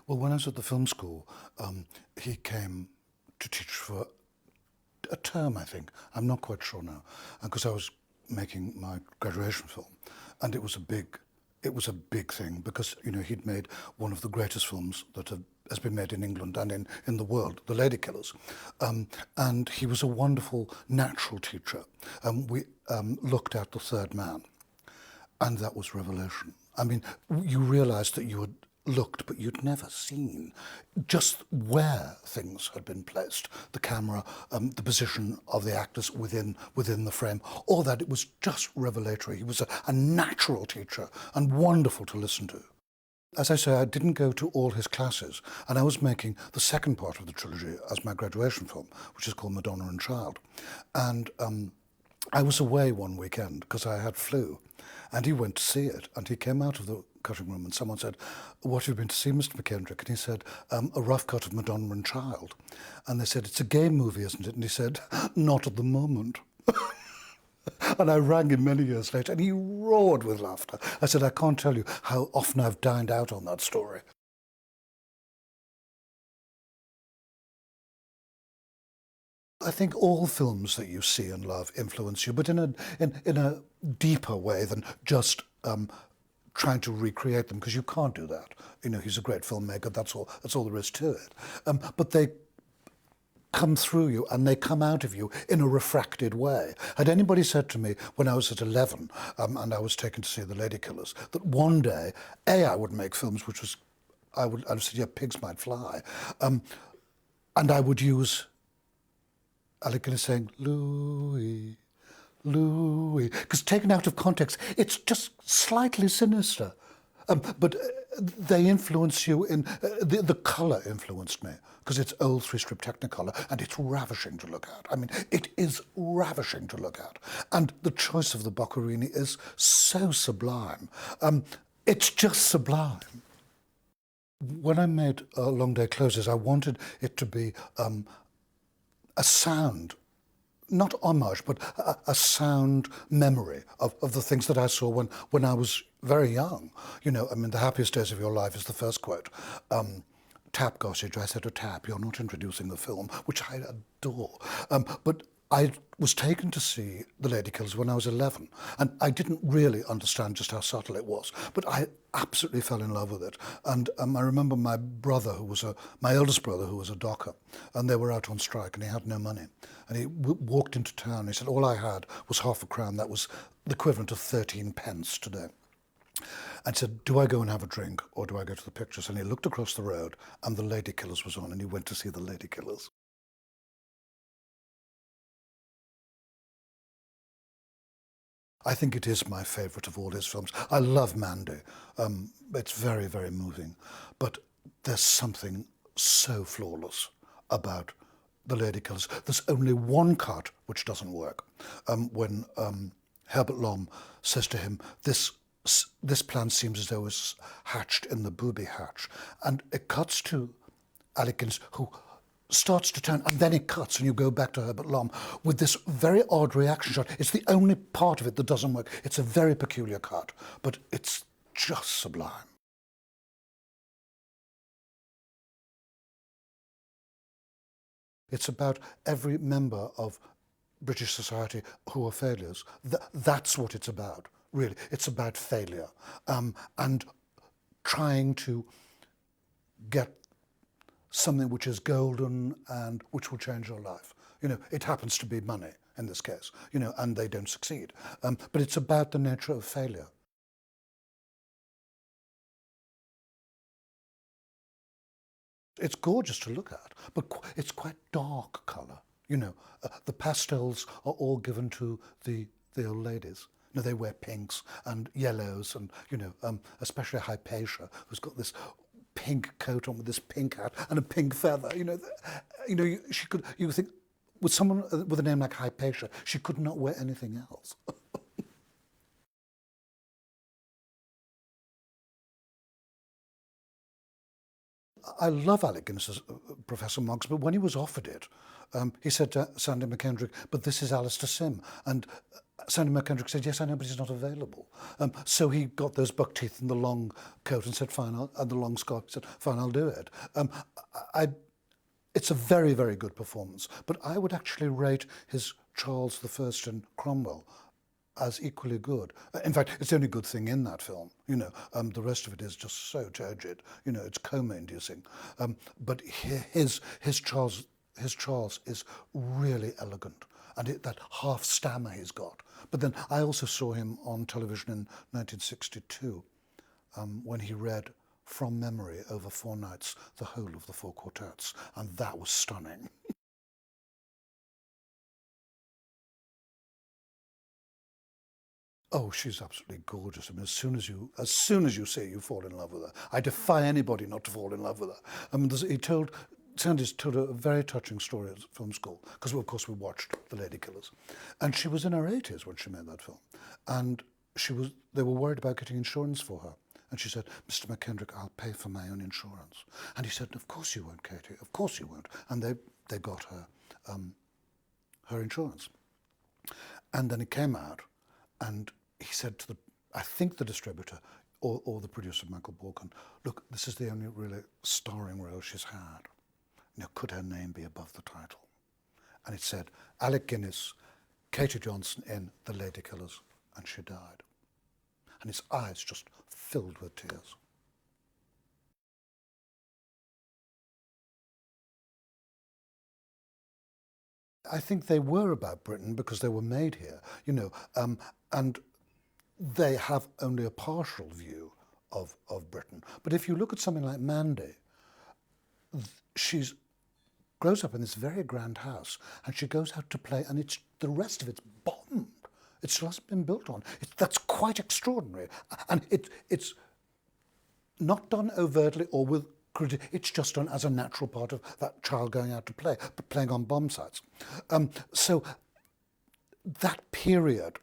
Well, when I was at the film school, he came to teach for a term, I think. I'm not quite sure now, because I was making my graduation film, and it was a big thing because he'd made one of the greatest films that has been made in England and in the world, The Lady Killers, and he was a wonderful natural teacher. We looked at The Third Man, and that was revelation. I mean, you realised that you had looked, but you'd never seen just where things had been placed, the camera, the position of the actors within the frame, all that. It was just revelatory. He was a natural teacher and wonderful to listen to. As I say, I didn't go to all his classes, and I was making the second part of the trilogy as my graduation film, which is called Madonna and Child. And I was away one weekend because I had flu, and he went to see it, and he came out of the cutting room and someone said, "What have you been to see, Mr. McKendrick?" And he said, "A rough cut of Madonna and Child." And they said, "It's a gay movie, isn't it?" And he said, "Not at the moment." And I rang him many years later, and he roared with laughter. I said, "I can't tell you how often I've dined out on that story." I think all films that you see and love influence you, but in a deeper way than just trying to recreate them, because you can't do that. He's a great filmmaker. That's all there is to it. But they come through you and they come out of you in a refracted way. Had anybody said to me when I was at 11 and I was taken to see The Lady Killers that one day, I would make films, which was, I'd have said, yeah, pigs might fly, and I would use Alec Guinness saying, "Louis, Louis," because taken out of context, it's just slightly sinister. But they influence you in, the colour influenced me, because it's old three-strip Technicolor, and it's ravishing to look at. I mean, it is ravishing to look at. And the choice of the Boccherini is so sublime. It's just sublime. When I made Long Day Closes, I wanted it to be a sound, not homage, but a sound memory of the things that I saw when I was very young. I mean, the happiest days of your life is the first quote. "Tap, Gossage," I said to Tap, "You're not introducing the film," which I adore. But I was taken to see The Lady Killers when I was 11, and I didn't really understand just how subtle it was, but I absolutely fell in love with it. And I remember my eldest brother, who was a docker, and they were out on strike, and he had no money. And he walked into town, and he said, "All I had was £0.50. That was the equivalent of 13 pence today." And said, "Do I go and have a drink, or do I go to the pictures?" And he looked across the road, and The Lady Killers was on, and he went to see The Lady Killers. I think it is my favourite of all his films. I love Mandy. It's very, very moving. But there's something so flawless about The Lady Killers. There's only one cut which doesn't work. When Herbert Lom says to him, this plan seems as though it was hatched in the booby hatch. And it cuts to Alec Guinness, who starts to turn, and then it cuts, and you go back to Herbert Lom with this very odd reaction shot. It's the only part of it that doesn't work. It's a very peculiar cut, but it's just sublime. It's about every member of British society who are failures. That's what it's about, really. It's about failure, and trying to get something which is golden and which will change your life. It happens to be money in this case, and they don't succeed. But it's about the nature of failure. It's gorgeous to look at, but it's quite dark colour. The pastels are all given to the old ladies. They wear pinks and yellows, and especially Hypatia, who's got this pink coat on with this pink hat and a pink feather. She could. You think with someone with a name like Hypatia, she could not wear anything else. I love Alec Guinness's Professor Moggs, but when he was offered it, he said to Sandy McKendrick, "But this is Alistair Sim." And Sandy McKendrick said, yes, I know, but he's not available. So he got those buck teeth and the long coat and said, fine, and the long scarf, he said, fine, I'll do it. I, it's a very, very good performance, but I would actually rate his Charles I in Cromwell as equally good. In fact, it's the only good thing in that film. The rest of it is just so turgid. It's coma-inducing. But his Charles is really elegant, and that half stammer he's got. But then I also saw him on television in 1962 when he read from memory over 4 nights the whole of the 4 quartets, and that was stunning. Oh, she's absolutely gorgeous. I mean, as soon as you see her, you fall in love with her. I defy anybody not to fall in love with her. I mean, Sandy's told a very touching story at film school, because of course we watched The Lady Killers, and she was in her 80s when she made that film, and they were worried about getting insurance for her, and she said, Mr. McKendrick, I'll pay for my own insurance. And he said, of course you won't, Katie, of course you won't. And they got her her insurance, and then it came out. And he said to I think the distributor or the producer, Michael Borkin, look, this is the only really starring role she's had. Could her name be above the title? And it said, Alec Guinness, Katie Johnson in The Lady Killers, and she died. And his eyes just filled with tears. I think they were about Britain because they were made here, and they have only a partial view of Britain. But if you look at something like Mandy, she grows up in this very grand house, and she goes out to play, and the rest of it's bombed. It still hasn't been built on. That's quite extraordinary, and it's not done overtly or with. It's just done as a natural part of that child going out to play, but playing on bomb sites. So that period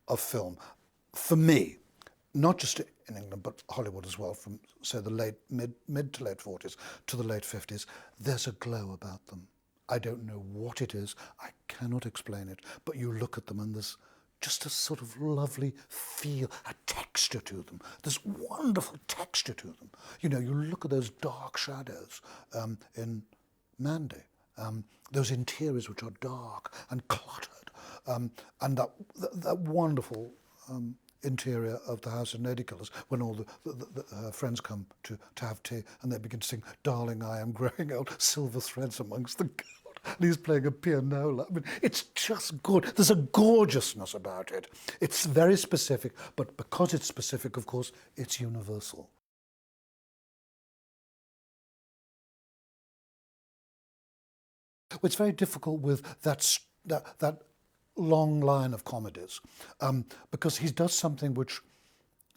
of film, for me, not just in England, but Hollywood as well, from, say, the mid to late 40s to the late 50s, there's a glow about them. I don't know what it is. I cannot explain it. But you look at them and there's just a sort of lovely feel, a texture to them. There's wonderful texture to them. You look at those dark shadows in Mandy, those interiors which are dark and cluttered, and that wonderful interior of the house in Lady Killers, when all the friends come to have tea and they begin to sing, Darling, I am growing old, silver threads amongst the gold. And he's playing a pianola. I mean, it's just good. There's a gorgeousness about it. It's very specific, but because it's specific, of course, it's universal. It's very difficult with that long line of comedies, because he does something which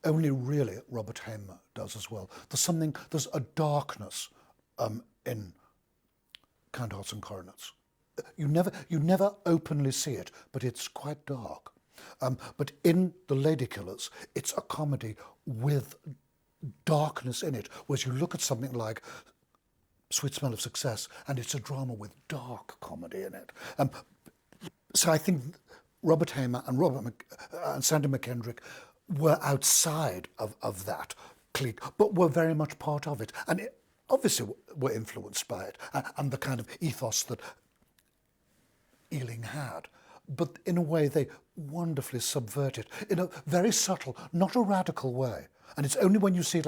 only really Robert Hamer does as well. There's a darkness in Kind Hearts and Coronets. You never openly see it, but it's quite dark. But in The Lady Killers, it's a comedy with darkness in it, whereas you look at something like Sweet Smell of Success, and it's a drama with dark comedy in it. So I think Robert Hamer and Sandy McKendrick were outside of that clique, but were very much part of it, and obviously were influenced by it and the kind of ethos that Ealing had. But in a way, they wonderfully subvert it in a very subtle, not a radical way. And it's only when you see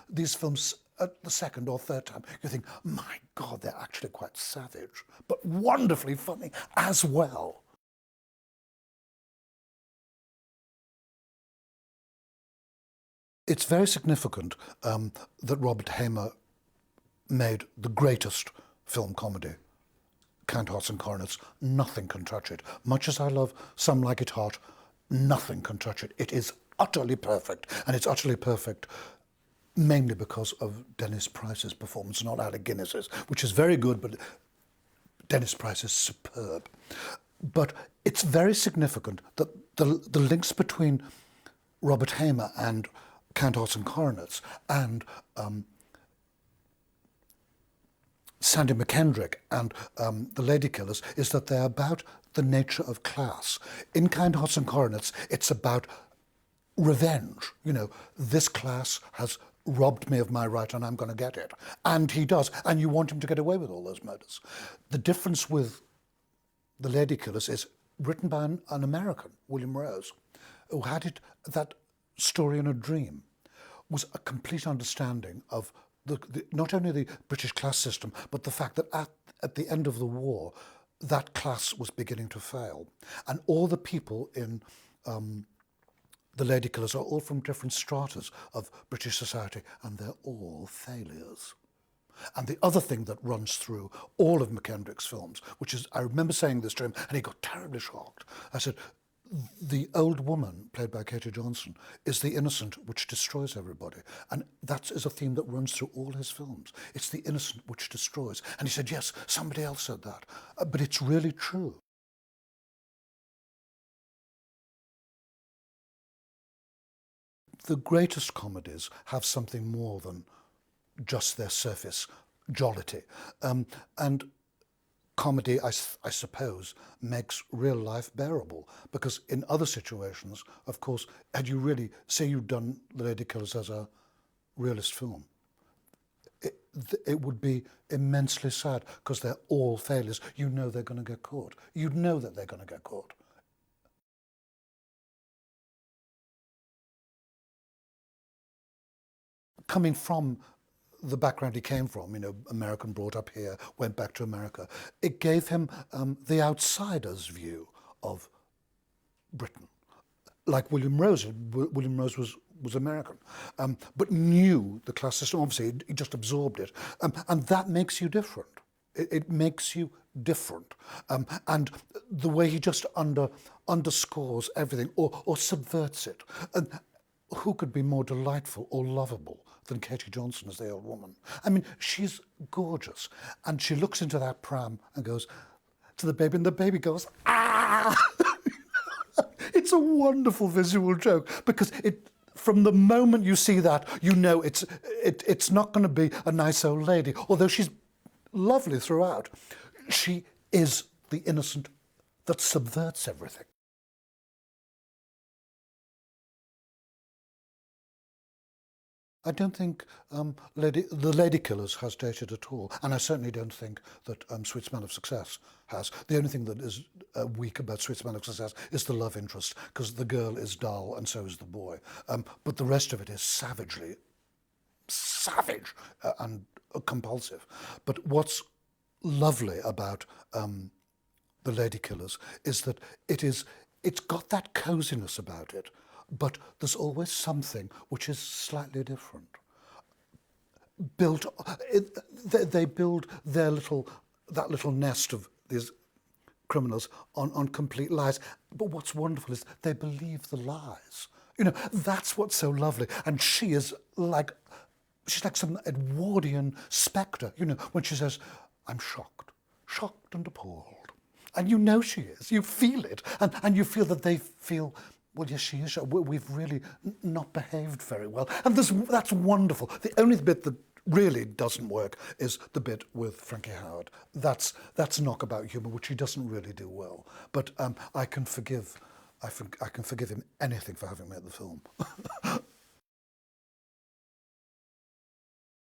these films at the second or third time, you think, my God, they're actually quite savage, but wonderfully funny as well. It's very significant that Robert Hamer made the greatest film comedy, Count Hearts and Coronets. Nothing can touch it. Much as I love Some Like It Hot, nothing can touch it. It is utterly perfect, and it's utterly perfect mainly because of Dennis Price's performance, not Alec Guinness's, which is very good, but Dennis Price is superb. But it's very significant that the links between Robert Hamer and Count Hearts and Coronets and Sandy McKendrick and The Lady Killers is that they're about the nature of class. In Kind Hearts and Coronets, it's about revenge. You know, this class has robbed me of my right and I'm going to get it. And he does. And you want him to get away with all those murders. The difference with The Lady Killers is written by an American, William Rose, who had that story in a dream, was a complete understanding of not only the British class system, but the fact that at the end of the war, that class was beginning to fail. And all the people in The Lady Killers are all from different stratas of British society, and they're all failures. And the other thing that runs through all of McKendrick's films, which is, I remember saying this to him, and he got terribly shocked. I said, the old woman, played by Katie Johnson, is the innocent which destroys everybody. And that is a theme that runs through all his films. It's the innocent which destroys. And he said, yes, somebody else said that. But it's really true. The greatest comedies have something more than just their surface jollity. And comedy, I suppose, makes real life bearable, because in other situations, of course, had you really, say you'd done The Lady Killers as a realist film, it would be immensely sad, because they're all failures. You know they're going to get caught. You know that they're going to get caught. Coming from the background he came from, you know, American, brought up here, went back to America, it gave him the outsider's view of Britain. Like William Rose. William Rose was American, but knew the class system. Obviously, he just absorbed it. And that makes you different. It makes you different. And the way he just underscores everything or subverts it. And who could be more delightful or lovable than Katie Johnson as the old woman? I mean, she's gorgeous. And she looks into that pram and goes to the baby, and the baby goes, ah! It's a wonderful visual joke, because from the moment you see that, you know it's not going to be a nice old lady, although she's lovely throughout. She is the innocent that subverts everything. I don't think The Lady Killers has dated at all, and I certainly don't think that Sweet Smell of Success has. The only thing that is weak about Sweet Smell of Success is the love interest, because the girl is dull and so is the boy. But the rest of it is savage and compulsive. But what's lovely about The Lady Killers is that it's got that coziness about it, but there's always something which is slightly different. They build that little nest of these criminals on complete lies. But what's wonderful is they believe the lies. You know, that's what's so lovely. And she's like some Edwardian spectre, you know, when she says, I'm shocked and appalled. And you know she is. You feel it. And you feel that they feel, well, yes, she is. We've really not behaved very well. And that's wonderful. The only bit that really doesn't work is the bit with Frankie Howerd. That's knockabout humour, which he doesn't really do well. But I can forgive him anything for having made the film.